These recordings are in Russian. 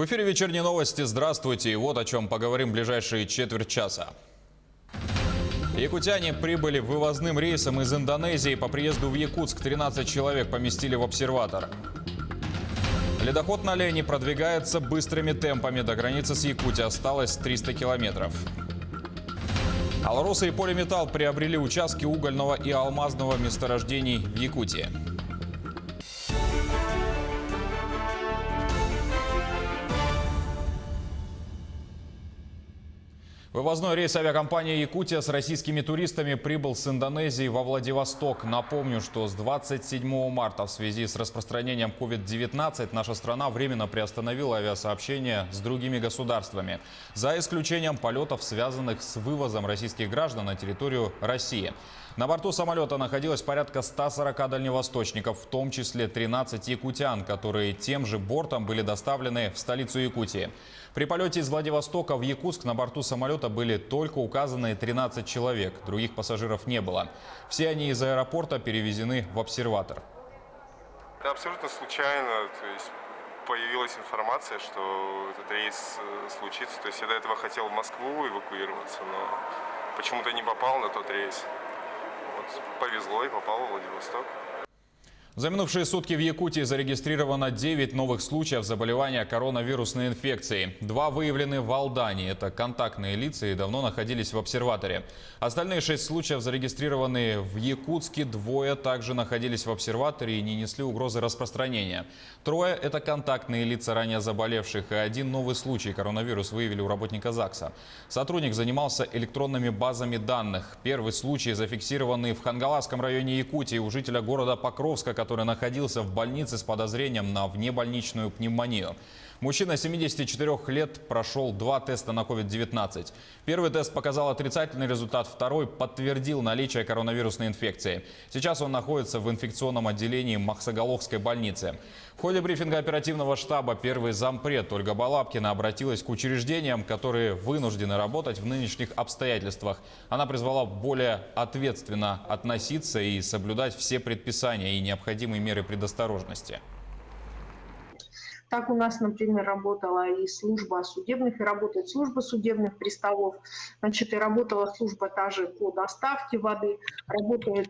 В эфире «Вечерние новости». Здравствуйте. И вот о чем поговорим в ближайшие четверть часа. Якутяне прибыли вывозным рейсом из Индонезии. По приезду в Якутск 13 человек поместили в обсерватор. Ледоход на Лени продвигается быстрыми темпами. До границы с Якутией осталось 300 километров. Алроса и Полиметалл приобрели участки угольного и алмазного месторождений в Якутии. Вывозной рейс авиакомпании «Якутия» с российскими туристами прибыл с Индонезии во Владивосток. Напомню, что с 27 марта в связи с распространением COVID-19 наша страна временно приостановила авиасообщение с другими государствами, за исключением полетов, связанных с вывозом российских граждан на территорию России. На борту самолета находилось порядка 140 дальневосточников, в том числе 13 якутян, которые тем же бортом были доставлены в столицу Якутии. При полете из Владивостока в Якутск на борту самолета были только указанные 13 человек, других пассажиров не было. Все они из аэропорта перевезены в обсерватор. Да, абсолютно случайно, то есть появилась информация, что этот рейс случится. То есть я до этого хотел в Москву эвакуироваться, но почему-то не попал на тот рейс. Вот, повезло и попал в Владивосток. За минувшие сутки в Якутии зарегистрировано 9 новых случаев заболевания коронавирусной инфекцией. 2 выявлены в Алдане. Это контактные лица и давно находились в обсерваторе. Остальные 6 случаев зарегистрированы в Якутске. 2 также находились в обсерваторе и не несли угрозы распространения. 3 – это контактные лица ранее заболевших. И 1 новый случай коронавирус выявили у работника ЗАГСа. Сотрудник занимался электронными базами данных. Первый случай зафиксированный в Хангаласском районе Якутии у жителя города Покровска, который находился в больнице с подозрением на внебольничную пневмонию. Мужчина 74 лет прошел 2 теста на COVID-19. Первый тест показал отрицательный результат, второй подтвердил наличие коронавирусной инфекции. Сейчас он находится в инфекционном отделении Махсоголовской больницы. В ходе брифинга оперативного штаба первый зампред Ольга Балабкина обратилась к учреждениям, которые вынуждены работать в нынешних обстоятельствах. Она призвала более ответственно относиться и соблюдать все предписания и необходимые меры предосторожности. Так у нас, например, работала и служба судебных, и работает служба судебных приставов. Значит, и работала служба та же по доставке воды, работают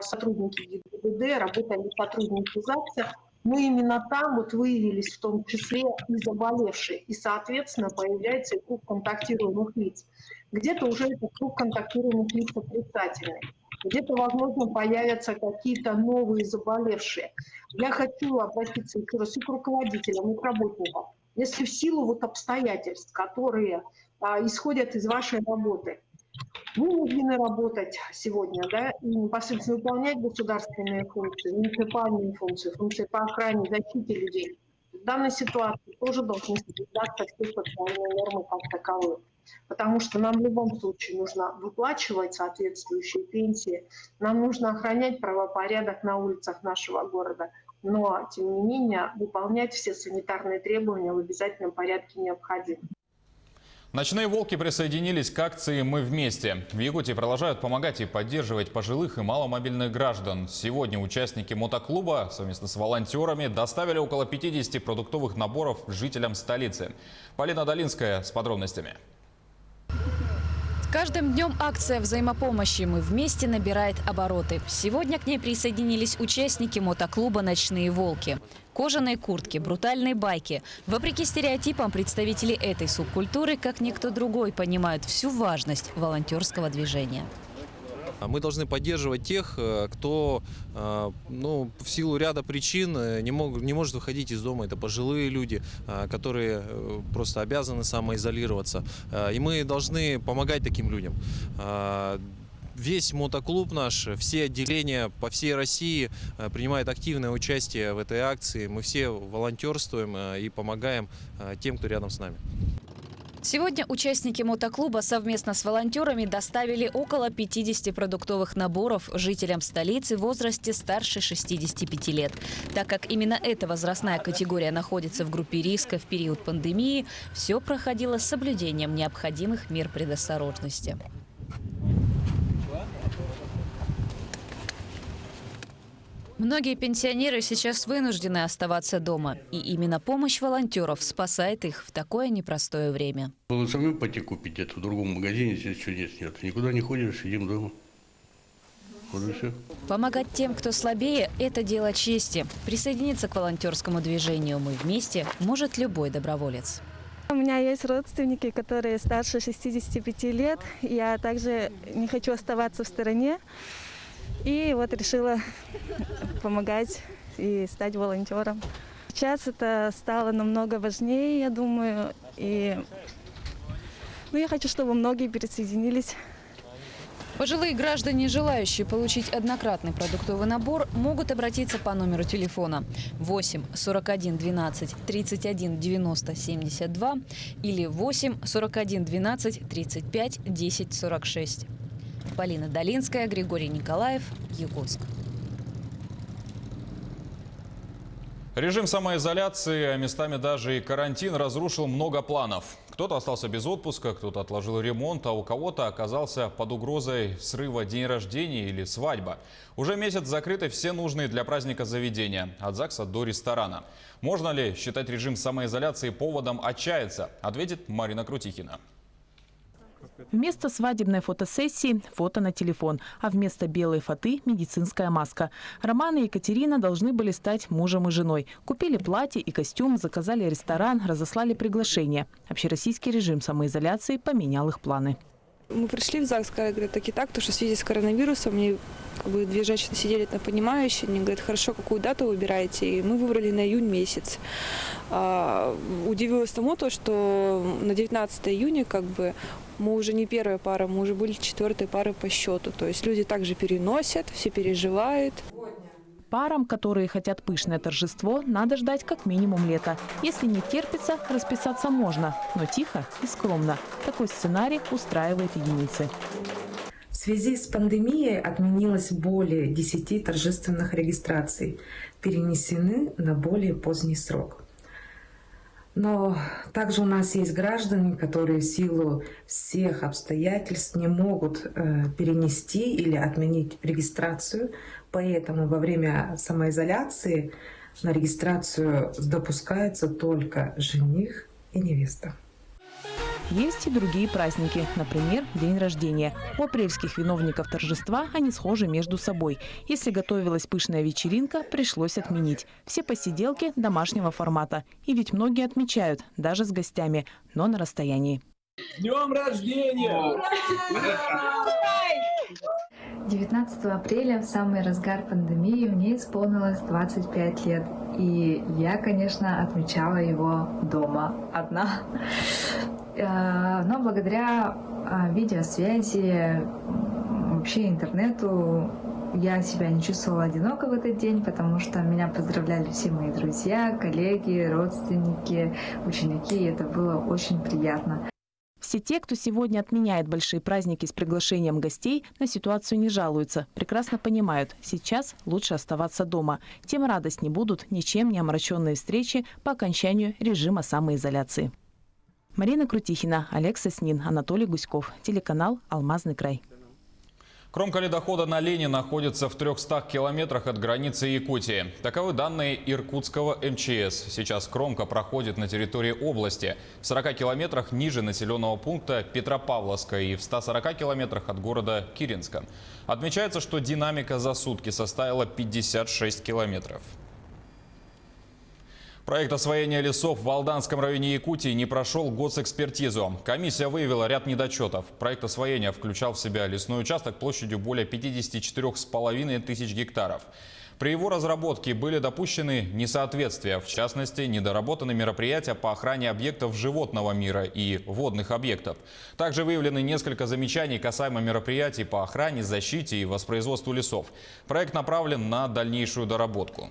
сотрудники ГИБДД, работали сотрудники ЗАГСа. Мы именно там вот выявились в том числе и заболевшие. И, соответственно, появляется и круг контактируемых лиц. Где-то уже этот круг контактируемых лиц отрицательный. Где-то, возможно, появятся какие-то новые заболевшие. Я хочу обратиться еще раз и к руководителям, и к работникам. Если в силу вот обстоятельств, которые исходят из вашей работы, вы вынуждены работать сегодня, да, и непосредственно выполнять государственные функции, муниципальные функции, функции по охране, защите людей. В данной ситуации тоже должны соблюдаться все социальные нормы как таковые. Потому что нам в любом случае нужно выплачивать соответствующие пенсии, нам нужно охранять правопорядок на улицах нашего города, но, тем не менее, выполнять все санитарные требования в обязательном порядке необходимо. Ночные волки присоединились к акции «Мы вместе». В Якутии продолжают помогать и поддерживать пожилых и маломобильных граждан. Сегодня участники мотоклуба совместно с волонтерами доставили около 50 продуктовых наборов жителям столицы. Полина Долинская с подробностями. С каждым днем акция взаимопомощи «Мы вместе» набирает обороты. Сегодня к ней присоединились участники мотоклуба «Ночные волки». Кожаные куртки, брутальные байки. Вопреки стереотипам, представители этой субкультуры, как никто другой, понимают всю важность волонтерского движения. Мы должны поддерживать тех, кто в силу ряда причин не может выходить из дома. Это пожилые люди, которые просто обязаны самоизолироваться. И мы должны помогать таким людям. Весь мотоклуб наш, все отделения по всей России принимают активное участие в этой акции. Мы все волонтерствуем и помогаем тем, кто рядом с нами. Сегодня участники мотоклуба совместно с волонтерами доставили около 50 продуктовых наборов жителям столицы в возрасте старше 65 лет. Так как именно эта возрастная категория находится в группе риска в период пандемии, все проходило с соблюдением необходимых мер предосторожности. Многие пенсионеры сейчас вынуждены оставаться дома. И именно помощь волонтеров спасает их в такое непростое время. Было самим пойти купить это в другом магазине, здесь чудес нет. Никуда не ходишь, сидим дома. Вот и все. Помогать тем, кто слабее – это дело чести. Присоединиться к волонтерскому движению «Мы вместе» может любой доброволец. У меня есть родственники, которые старше 65 лет. Я также не хочу оставаться в стороне. И вот решила помогать и стать волонтером. Сейчас это стало намного важнее, я думаю. И я хочу, чтобы многие присоединились. Пожилые граждане, желающие получить однократный продуктовый набор, могут обратиться по номеру телефона 8 41 12 31 90 72 или 8 41 12 35 10 46. Полина Долинская, Григорий Николаев, Якутск. Режим самоизоляции, а местами даже и карантин разрушил много планов. Кто-то остался без отпуска, кто-то отложил ремонт, а у кого-то оказался под угрозой срыва день рождения или свадьба. Уже месяц закрыты все нужные для праздника заведения, от ЗАГСа до ресторана. Можно ли считать режим самоизоляции поводом отчаяться? Ответит Марина Крутихина. Вместо свадебной фотосессии – фото на телефон, а вместо белой фаты – медицинская маска. Роман и Екатерина должны были стать мужем и женой. Купили платье и костюм, заказали ресторан, разослали приглашение. Общероссийский режим самоизоляции поменял их планы. Мы пришли в ЗАГС, говорят, так и так, потому что в связи с коронавирусом мне две женщины сидели на понимающие, они говорят, хорошо, какую дату выбираете, и мы выбрали на июнь месяц. Удивилась тому, что на 19 июня мы уже не первая пара, мы уже были четвертой парой по счету. То есть люди также переносят, все переживают. Парам, которые хотят пышное торжество, надо ждать как минимум лета. Если не терпится, расписаться можно, но тихо и скромно. Такой сценарий устраивает единицы. В связи с пандемией отменилось более 10 торжественных регистраций, перенесены на более поздний срок. Но также у нас есть граждане, которые в силу всех обстоятельств не могут перенести или отменить регистрацию. Поэтому во время самоизоляции на регистрацию допускаются только жених и невеста. Есть и другие праздники, например, день рождения. У апрельских виновников торжества они схожи между собой. Если готовилась пышная вечеринка, пришлось отменить. Все посиделки домашнего формата. И ведь многие отмечают, даже с гостями, но на расстоянии. С днем рождения! 19 апреля, в самый разгар пандемии, мне исполнилось 25 лет. И я, конечно, отмечала его дома, одна. Но благодаря видеосвязи, вообще интернету, я себя не чувствовала одиноко в этот день, потому что меня поздравляли все мои друзья, коллеги, родственники, ученики, и это было очень приятно. Все те, кто сегодня отменяет большие праздники с приглашением гостей, на ситуацию не жалуются. Прекрасно понимают, сейчас лучше оставаться дома. Тем радостней будут ничем не омраченные встречи по окончанию режима самоизоляции. Марина Крутихина, Олег Соснин, Анатолий Гуськов. Телеканал «Алмазный край». Кромка ледохода на Лени находится в 300 километрах от границы Якутии. Таковы данные иркутского МЧС. Сейчас кромка проходит на территории области, в 40 километрах ниже населенного пункта Петропавловска и в 140 километрах от города Киренска. Отмечается, что динамика за сутки составила 56 километров. Проект освоения лесов в Алданском районе Якутии не прошел госэкспертизу. Комиссия выявила ряд недочетов. Проект освоения включал в себя лесной участок площадью более 54,5 тысяч гектаров. При его разработке были допущены несоответствия, в частности, недоработаны мероприятия по охране объектов животного мира и водных объектов. Также выявлены несколько замечаний касаемо мероприятий по охране, защите и воспроизводству лесов. Проект направлен на дальнейшую доработку.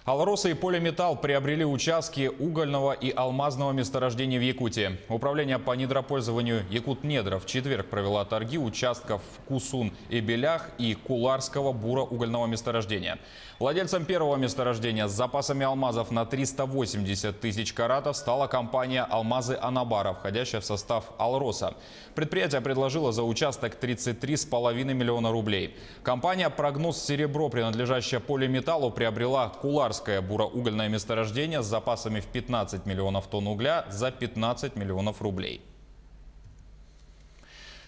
Алроса и Полиметалл приобрели участки угольного и алмазного месторождений в Якутии. Управление по недропользованию Якутнедра в четверг провело торги участков в Кусун-Эбелях и Куларского буро-угольного месторождения. Владельцем первого месторождения с запасами алмазов на 380 тысяч каратов стала компания «Алмазы Анабара», входящая в состав Алроса. Предприятие предложило за участок 33,5 миллиона рублей. Компания «Прогноз Серебро», принадлежащая Полиметаллу, приобрела Куларское буроугольное месторождение с запасами в 15 миллионов тонн угля за 15 миллионов рублей.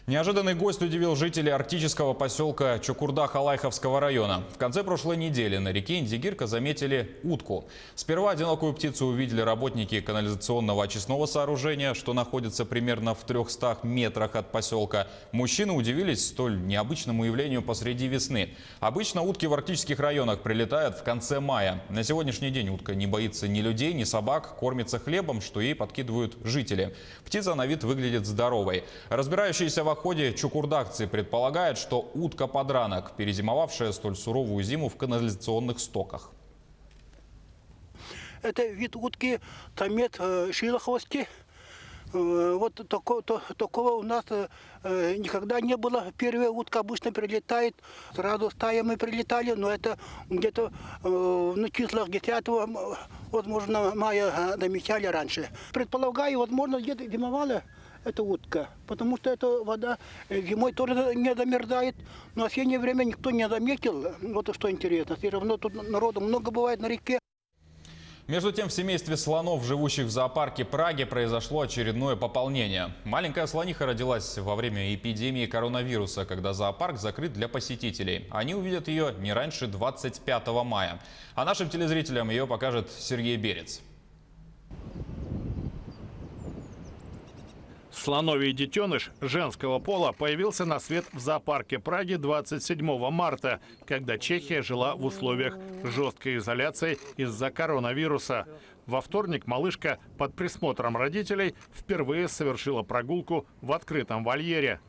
Неожиданный гость удивил жителей арктического поселка Чукурда Халайховского района. В конце прошлой недели на реке Индигирка заметили утку. Сперва одинокую птицу увидели работники канализационного очистного сооружения, что находится примерно в 300 метрах от поселка. Мужчины удивились столь необычному явлению посреди весны. Обычно утки в арктических районах прилетают в конце мая. На сегодняшний день утка не боится ни людей, ни собак, кормится хлебом, что ей подкидывают жители. Птица на вид выглядит здоровой. Разбирающиеся в ходе чукурдакцы предполагают, что утка-подранок, перезимовавшая столь суровую зиму в канализационных стоках. Это вид утки тамет шилохвости. Вот такого у нас никогда не было. Первая утка обычно прилетает, сразу стаями прилетали, но это где-то в числах 10, возможно, мая намечали раньше. Предполагаю, возможно, где-то зимовала эта утка, потому что эта вода зимой тоже не замерзает, но в осеннее время никто не заметил. Вот что интересно, все равно тут народу много бывает на реке. Между тем, в семействе слонов, живущих в зоопарке Праги, произошло очередное пополнение. Маленькая слониха родилась во время эпидемии коронавируса, когда зоопарк закрыт для посетителей. Они увидят ее не раньше 25 мая. А нашим телезрителям ее покажет Сергей Берец. Слоновий детеныш женского пола появился на свет в зоопарке Праги 27 марта, когда Чехия жила в условиях жесткой изоляции из-за коронавируса. Во вторник малышка под присмотром родителей впервые совершила прогулку в открытом вольере.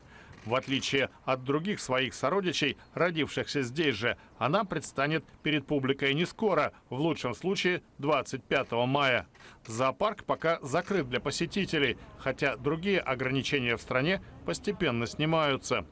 В отличие от других своих сородичей, родившихся здесь же, она предстанет перед публикой не скоро, в лучшем случае 25 мая. Зоопарк пока закрыт для посетителей, хотя другие ограничения в стране постепенно снимаются.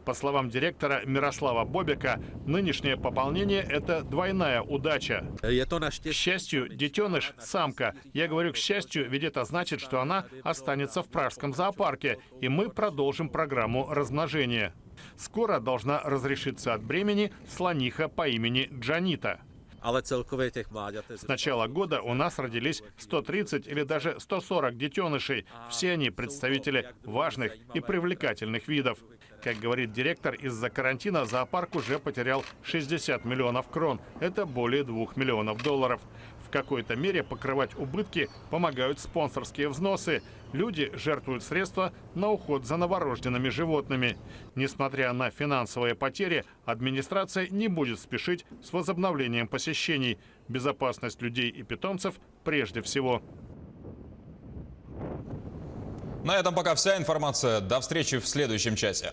По словам директора Мирослава Бобика, нынешнее пополнение – это двойная удача. К счастью, детеныш – самка. Я говорю «к счастью», ведь это значит, что она останется в пражском зоопарке, и мы продолжим программу размножения. Скоро должна разрешиться от бремени слониха по имени Джанита. С начала года у нас родились 130 или даже 140 детенышей. Все они представители важных и привлекательных видов. Как говорит директор, из-за карантина зоопарк уже потерял 60 миллионов крон. Это более 2 миллионов долларов. В какой-то мере покрывать убытки помогают спонсорские взносы. Люди жертвуют средства на уход за новорожденными животными. Несмотря на финансовые потери, администрация не будет спешить с возобновлением посещений. Безопасность людей и питомцев прежде всего. На этом пока вся информация. До встречи в следующем часе.